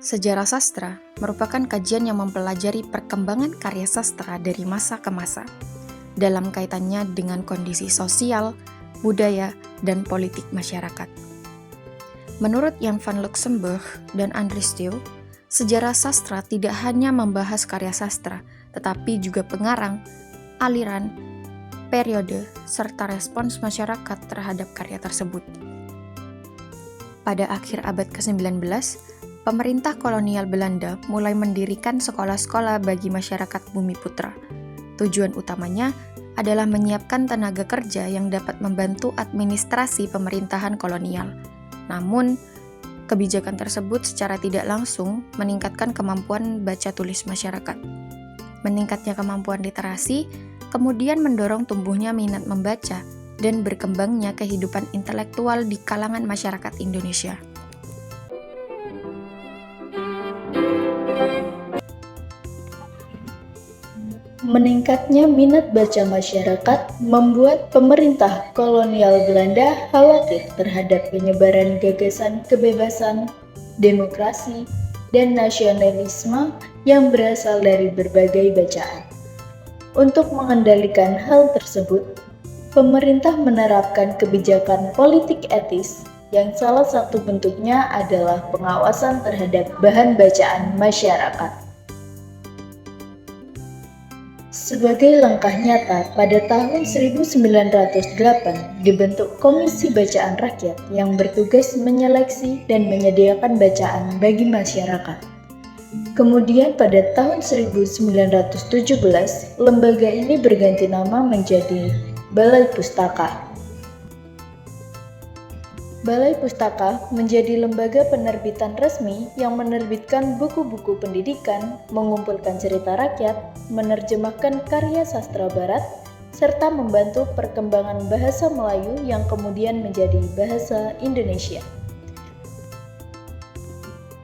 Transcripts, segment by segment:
Sejarah sastra merupakan kajian yang mempelajari perkembangan karya sastra dari masa ke masa, dalam kaitannya dengan kondisi sosial, budaya, dan politik masyarakat. Menurut Jan van Luxemburg dan Andries Stijl, sejarah sastra tidak hanya membahas karya sastra, tetapi juga pengarang, aliran, periode, serta respons masyarakat terhadap karya tersebut. Pada akhir abad ke-19, pemerintah kolonial Belanda mulai mendirikan sekolah-sekolah bagi masyarakat Bumiputra. Tujuan utamanya adalah menyiapkan tenaga kerja yang dapat membantu administrasi pemerintahan kolonial. Namun, kebijakan tersebut secara tidak langsung meningkatkan kemampuan baca tulis masyarakat. Meningkatnya kemampuan literasi kemudian mendorong tumbuhnya minat membaca dan berkembangnya kehidupan intelektual di kalangan masyarakat Indonesia. Meningkatnya minat baca masyarakat membuat pemerintah kolonial Belanda khawatir terhadap penyebaran gagasan kebebasan, demokrasi, dan nasionalisme yang berasal dari berbagai bacaan. Untuk mengendalikan hal tersebut, pemerintah menerapkan kebijakan politik etis yang salah satu bentuknya adalah pengawasan terhadap bahan bacaan masyarakat. Sebagai langkah nyata, pada tahun 1908 dibentuk Komisi Bacaan Rakyat yang bertugas menyeleksi dan menyediakan bacaan bagi masyarakat. Kemudian pada tahun 1917, lembaga ini berganti nama menjadi Balai Pustaka. Balai Pustaka menjadi lembaga penerbitan resmi yang menerbitkan buku-buku pendidikan, mengumpulkan cerita rakyat, menerjemahkan karya sastra barat, serta membantu perkembangan bahasa Melayu yang kemudian menjadi bahasa Indonesia.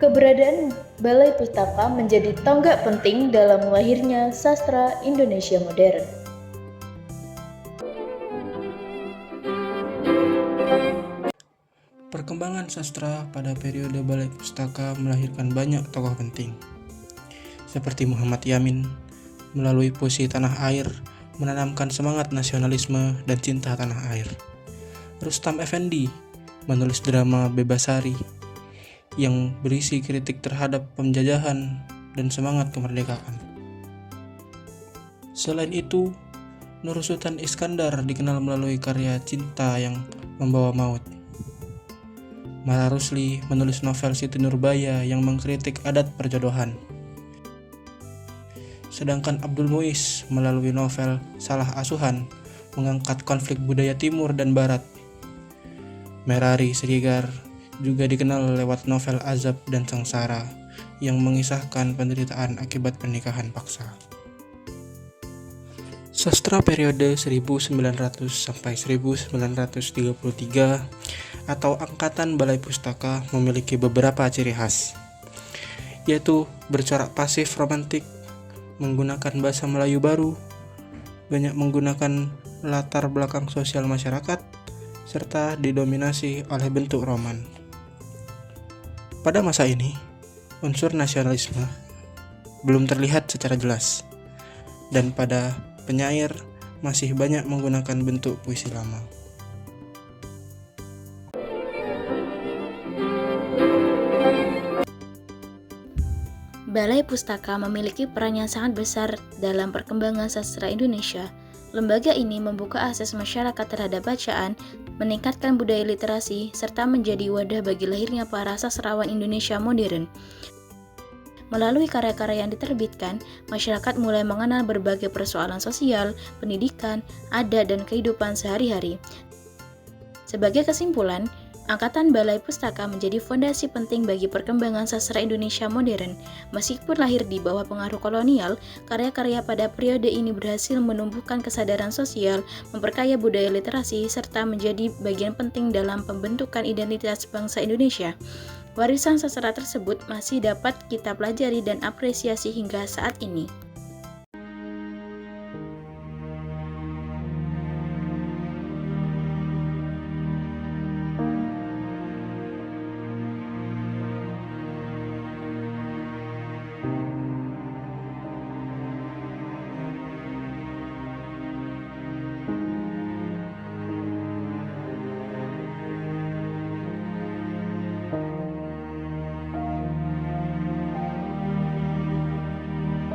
Keberadaan Balai Pustaka menjadi tonggak penting dalam lahirnya sastra Indonesia modern. Perkembangan sastra pada periode Balai Pustaka melahirkan banyak tokoh penting, seperti Muhammad Yamin, melalui puisi Tanah Air, menanamkan semangat nasionalisme dan cinta tanah air. Rustam Effendi menulis drama Bebasari, yang berisi kritik terhadap penjajahan dan semangat kemerdekaan. Selain itu, Nur Sultan Iskandar dikenal melalui karya Cinta yang Membawa Maut. Mara Rusli menulis novel Siti Nurbaya yang mengkritik adat perjodohan. Sedangkan Abdul Muiz melalui novel Salah Asuhan mengangkat konflik budaya Timur dan Barat. Merari Siregar juga dikenal lewat novel Azab dan Sengsara yang mengisahkan penderitaan akibat pernikahan paksa. Sastra periode 1900 sampai 1933 atau angkatan Balai Pustaka memiliki beberapa ciri khas, yaitu bercorak pasif romantik, menggunakan bahasa Melayu baru, banyak menggunakan latar belakang sosial masyarakat, serta didominasi oleh bentuk roman. Pada masa ini, unsur nasionalisme belum terlihat secara jelas, dan pada penyair masih banyak menggunakan bentuk puisi lama. Balai Pustaka memiliki peran yang sangat besar dalam perkembangan sastra Indonesia. Lembaga ini membuka akses masyarakat terhadap bacaan, meningkatkan budaya literasi, serta menjadi wadah bagi lahirnya para sastrawan Indonesia modern. Melalui karya-karya yang diterbitkan, masyarakat mulai mengenal berbagai persoalan sosial, pendidikan, adat, dan kehidupan sehari-hari. Sebagai kesimpulan, Angkatan Balai Pustaka menjadi fondasi penting bagi perkembangan sastra Indonesia modern. Meskipun lahir di bawah pengaruh kolonial, karya-karya pada periode ini berhasil menumbuhkan kesadaran sosial, memperkaya budaya literasi, serta menjadi bagian penting dalam pembentukan identitas bangsa Indonesia. Warisan sastra tersebut masih dapat kita pelajari dan apresiasi hingga saat ini.